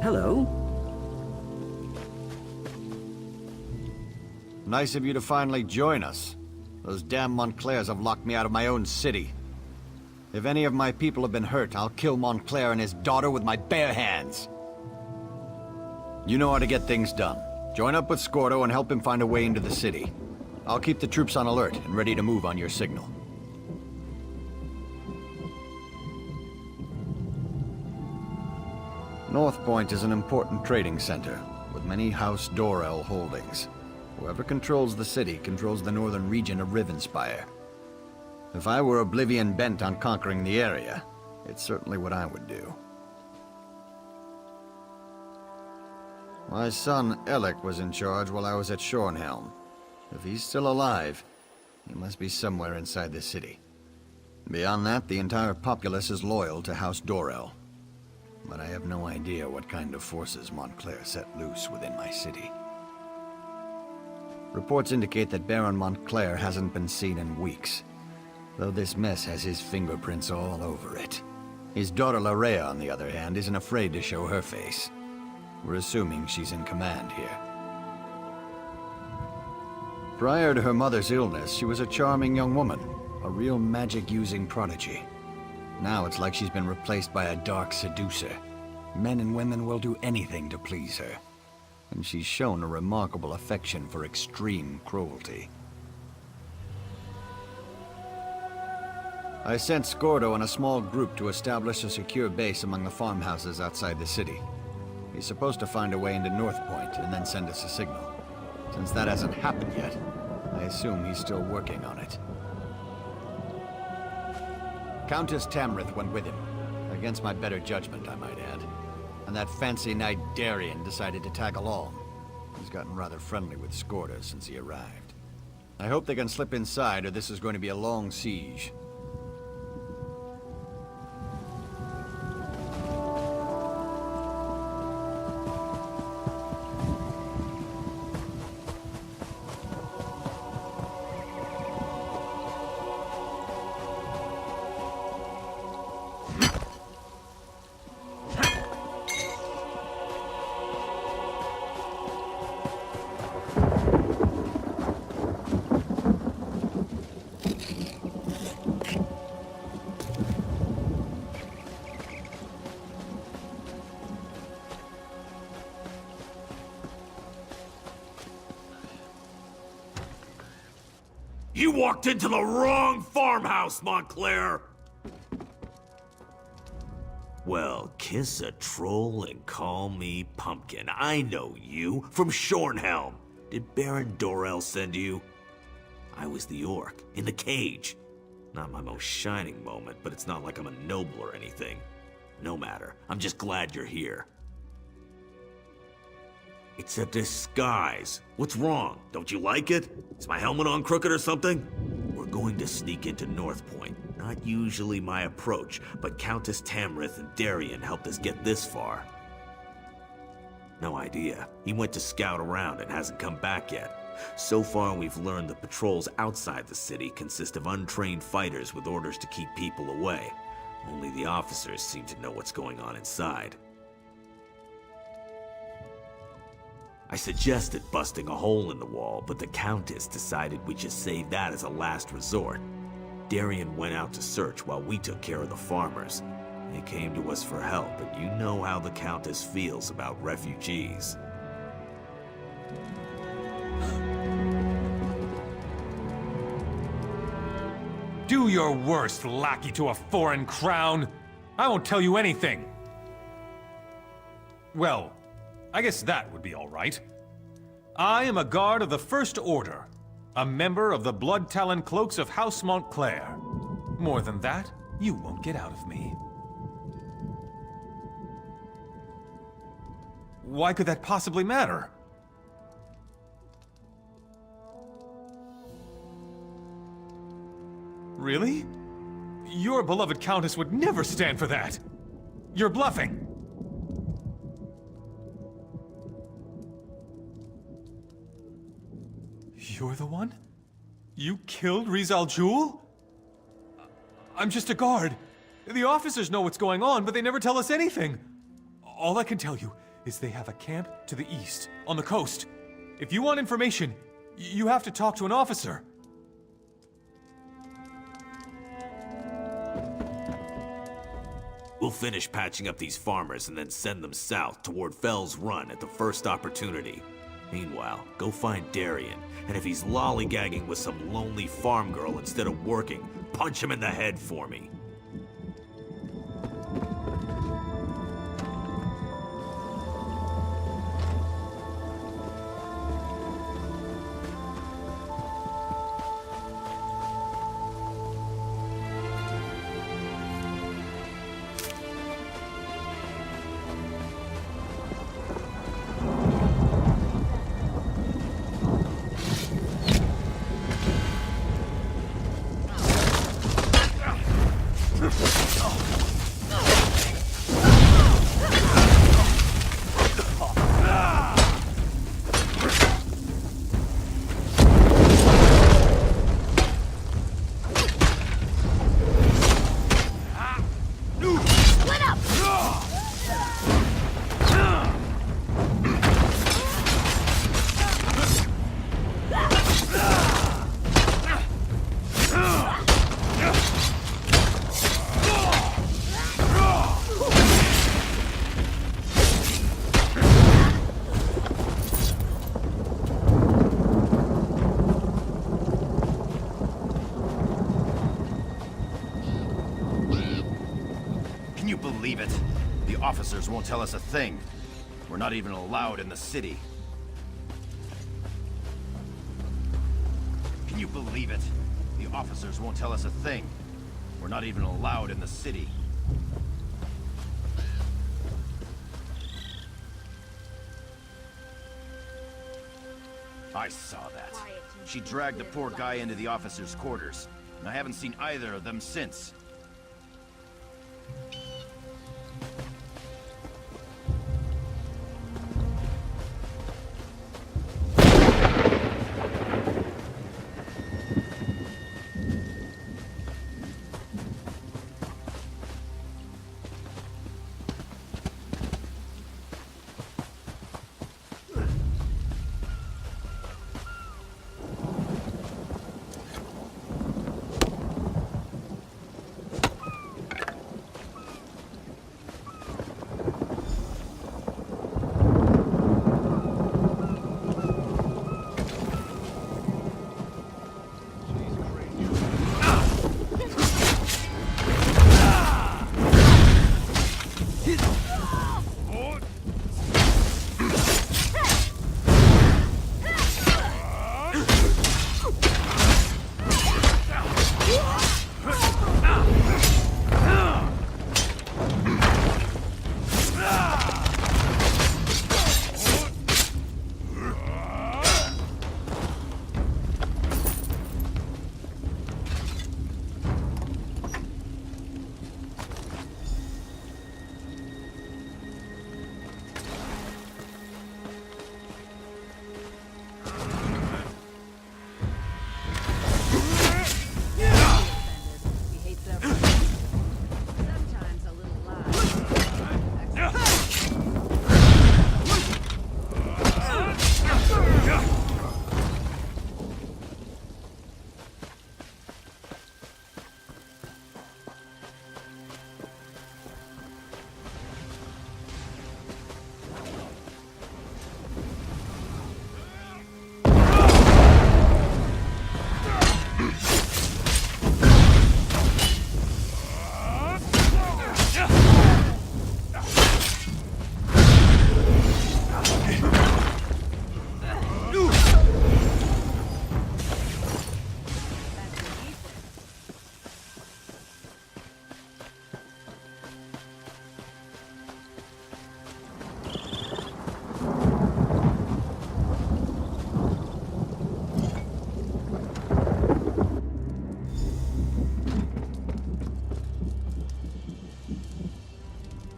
hello. Nice of you to finally join us. Those damn Montclairs have locked me out of my own city. If any of my people have been hurt, I'll kill Montclair and his daughter with my bare hands. You know how to get things done. Join up with Scordo and help him find a way into the city. I'll keep the troops on alert and ready to move on your signal. Northpoint is an important trading center, with many House Dorel holdings. Whoever controls the city controls the northern region of Rivenspire. If I were Oblivion bent on conquering the area, it's certainly what I would do. My son, Alec, was in charge while I was at Shornhelm. If he's still alive, he must be somewhere inside the city. Beyond that, the entire populace is loyal to House Dorel. But I have no idea what kind of forces Montclair set loose within my city. Reports indicate that Baron Montclair hasn't been seen in weeks, though this mess has his fingerprints all over it. His daughter Larea, on the other hand, isn't afraid to show her face. We're assuming she's in command here. Prior to her mother's illness, she was a charming young woman, a real magic-using prodigy. Now it's like she's been replaced by a dark seducer. Men and women will do anything to please her. And she's shown a remarkable affection for extreme cruelty. I sent Scordo and a small group to establish a secure base among the farmhouses outside the city. He's supposed to find a way into Northpoint and then send us a signal. Since that hasn't happened yet, I assume he's still working on it. Countess Tamriel went with him. Against my better judgment, I might add. And that fancy knight Darien decided to tag along. He's gotten rather friendly with Scordo since he arrived. I hope they can slip inside, or this is going to be a long siege. You walked into the wrong farmhouse, Montclair! Well, kiss a troll and call me Pumpkin. I know you, from Shornhelm. Did Baron Dorel send you? I was the orc, in the cage. Not my most shining moment, but it's not like I'm a noble or anything. No matter, I'm just glad you're here. It's a disguise. What's wrong? Don't you like it? Is my helmet on crooked or something? We're going to sneak into Northpoint. Not usually my approach, but Countess Tamriel and Darien helped us get this far. No idea. He went to scout around and hasn't come back yet. So far, we've learned the patrols outside the city consist of untrained fighters with orders to keep people away. Only the officers seem to know what's going on inside. I suggested busting a hole in the wall, but the Countess decided we'd just save that as a last resort. Darien went out to search while we took care of the farmers. They came to us for help, and you know how the Countess feels about refugees. Do your worst, lackey to a foreign crown! I won't tell you anything! Well, I guess that would be all right. I am a guard of the First Order, a member of the Blood Talon Cloaks of House Montclair. More than that, you won't get out of me. Why could that possibly matter? Really? Your beloved Countess would never stand for that! You're bluffing! You're the one? You killed Rizal Jul? I'm just a guard. The officers know what's going on, but they never tell us anything. All I can tell you is they have a camp to the east, on the coast. If you want information, you have to talk to an officer. We'll finish patching up these farmers and then send them south toward Fell's Run at the first opportunity. Meanwhile, go find Darien, and if he's lollygagging with some lonely farm girl instead of working, punch him in the head for me. Believe it. The officers won't tell us a thing. We're not even allowed in the city. Can you believe it? The officers won't tell us a thing. We're not even allowed in the city. I saw that. She dragged the poor guy into the officers' quarters, and I haven't seen either of them since.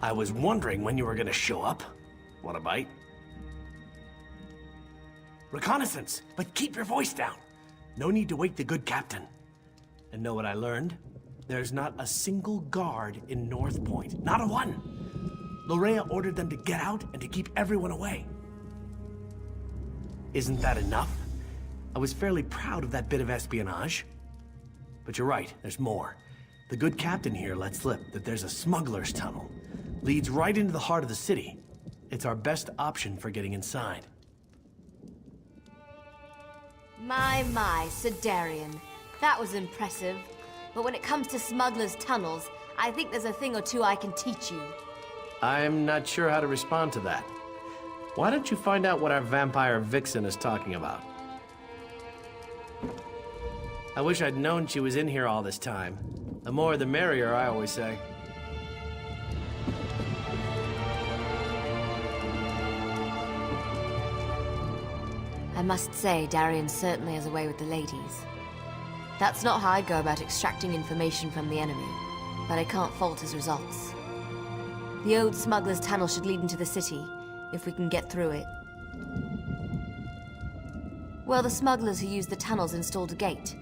I was wondering when you were gonna show up. Want a bite? Reconnaissance, but keep your voice down. No need to wake the good captain. And know what I learned? There's not a single guard in Northpoint. Not a one. Lorea ordered them to get out and to keep everyone away. Isn't that enough? I was fairly proud of that bit of espionage. But you're right, there's more. The good captain here let slip that there's a smuggler's tunnel. Leads right into the heart of the city. It's our best option for getting inside. My, Sir Darian. That was impressive. But when it comes to smugglers' tunnels, I think there's a thing or two I can teach you. I'm not sure how to respond to that. Why don't you find out what our vampire vixen is talking about? I wish I'd known she was in here all this time. The more the merrier, I always say. I must say, Darian certainly has a way with the ladies. That's not how I'd go about extracting information from the enemy, but I can't fault his results. The old smuggler's tunnel should lead into the city, if we can get through it. Well, the smugglers who use the tunnels installed a gate.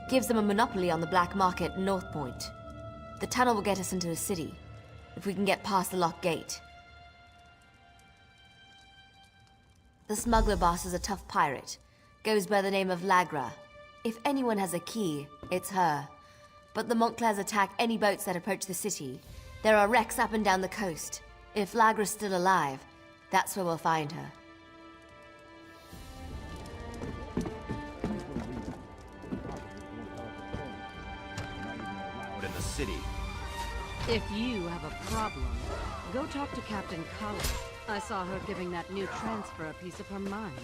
Gives them a monopoly on the black market in Northpoint. The tunnel will get us into the city, if we can get past the locked gate. The smuggler boss is a tough pirate. Goes by the name of Lagra. If anyone has a key, it's her. But the Montclairs attack any boats that approach the city. There are wrecks up and down the coast. If Lagra's still alive, that's where we'll find her. Out in the city. If you have a problem, go talk to Captain Cullen. I saw her giving that new transfer a piece of her mind.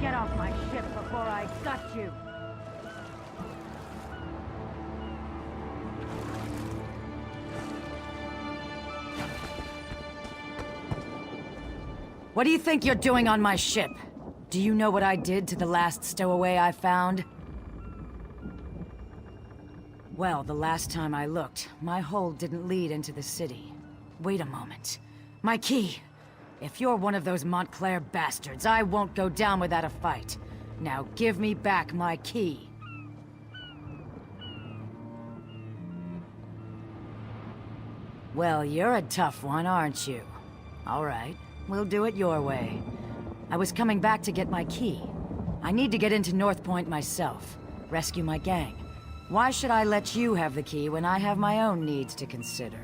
Get off my ship before I gut you! What do you think you're doing on my ship? Do you know what I did to the last stowaway I found? Well, the last time I looked, my hold didn't lead into the city. Wait a moment. My key! If you're one of those Montclair bastards, I won't go down without a fight. Now give me back my key. Well, you're a tough one, aren't you? All right, we'll do it your way. I was coming back to get my key. I need to get into Northpoint myself, rescue my gang. Why should I let you have the key when I have my own needs to consider?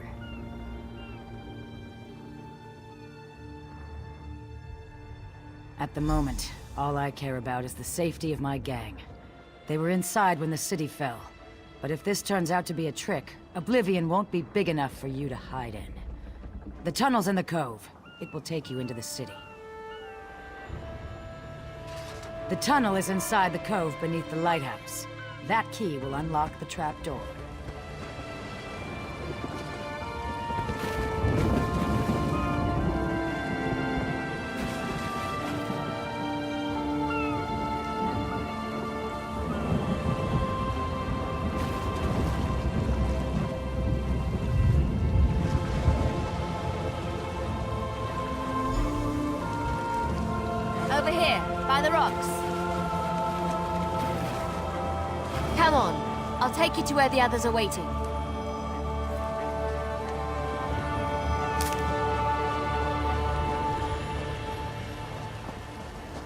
At the moment, all I care about is the safety of my gang. They were inside when the city fell. But if this turns out to be a trick, Oblivion won't be big enough for you to hide in. The tunnel's in the cove. It will take you into the city. The tunnel is inside the cove beneath the lighthouse. That key will unlock the trapdoor. Over here, by the rocks. Come on, I'll take you to where the others are waiting.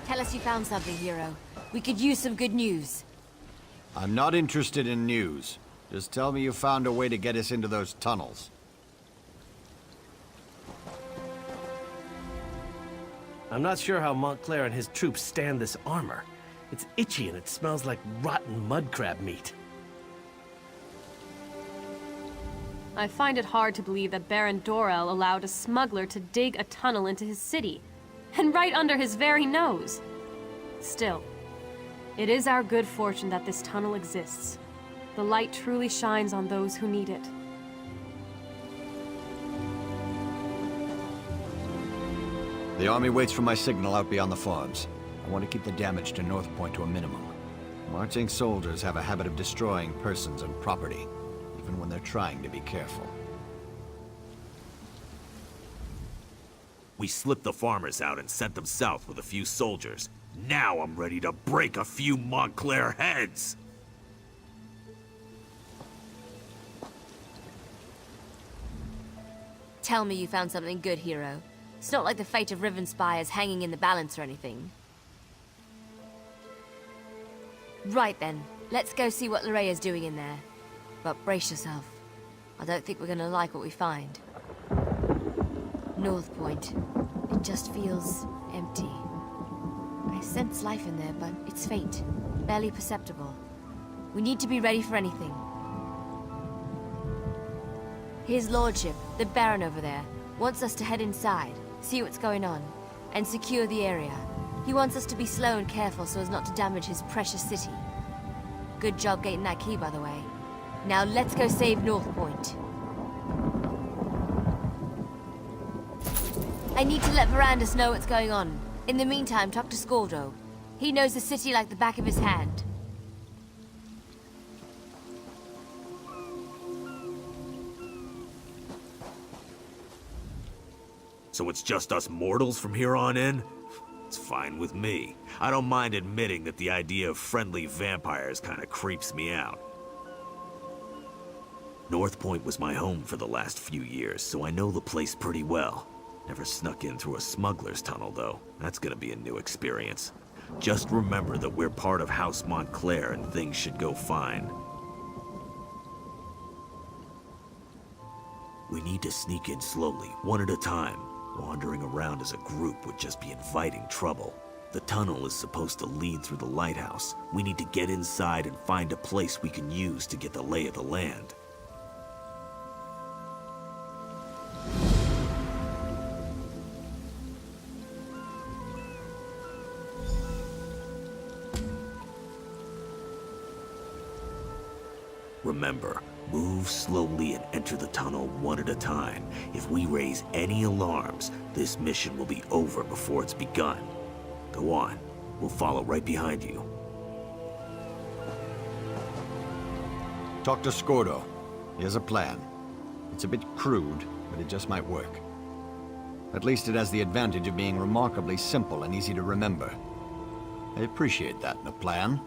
Tell us you found something, hero. We could use some good news. I'm not interested in news. Just tell me you found a way to get us into those tunnels. I'm not sure how Montclair and his troops stand this armor. It's itchy and it smells like rotten mud crab meat. I find it hard to believe that Baron Dorel allowed a smuggler to dig a tunnel into his city, and right under his very nose. Still, it is our good fortune that this tunnel exists. The light truly shines on those who need it. The army waits for my signal out beyond the farms. I want to keep the damage to Northpoint to a minimum. Marching soldiers have a habit of destroying persons and property, even when they're trying to be careful. We slipped the farmers out and sent them south with a few soldiers. Now I'm ready to break a few Montclair heads! Tell me you found something good, hero. It's not like the fate of Rivenspire is hanging in the balance or anything. Right then, let's go see what Lorrea's doing in there. But brace yourself. I don't think we're gonna like what we find. Northpoint. It just feels empty. I sense life in there, but it's faint, barely perceptible. We need to be ready for anything. His lordship, the Baron over there, wants us to head inside, see what's going on, and secure the area. He wants us to be slow and careful so as not to damage his precious city. Good job getting that key, by the way. Now let's go save Northpoint. I need to let Verandus know what's going on. In the meantime, talk to Scordo. He knows the city like the back of his hand. So it's just us mortals from here on in? It's fine with me. I don't mind admitting that the idea of friendly vampires kinda creeps me out. Northpoint was my home for the last few years, so I know the place pretty well. Never snuck in through a smuggler's tunnel, though. That's gonna be a new experience. Just remember that we're part of House Montclair and things should go fine. We need to sneak in slowly, one at a time. Wandering around as a group would just be inviting trouble. The tunnel is supposed to lead through the lighthouse. We need to get inside and find a place we can use to get the lay of the land. Remember, move slowly and enter the tunnel one at a time. If we raise any alarms, this mission will be over before it's begun. Go on. We'll follow right behind you. Talk to Scordo. Here's a plan. It's a bit crude, but it just might work. At least it has the advantage of being remarkably simple and easy to remember. I appreciate that in a plan.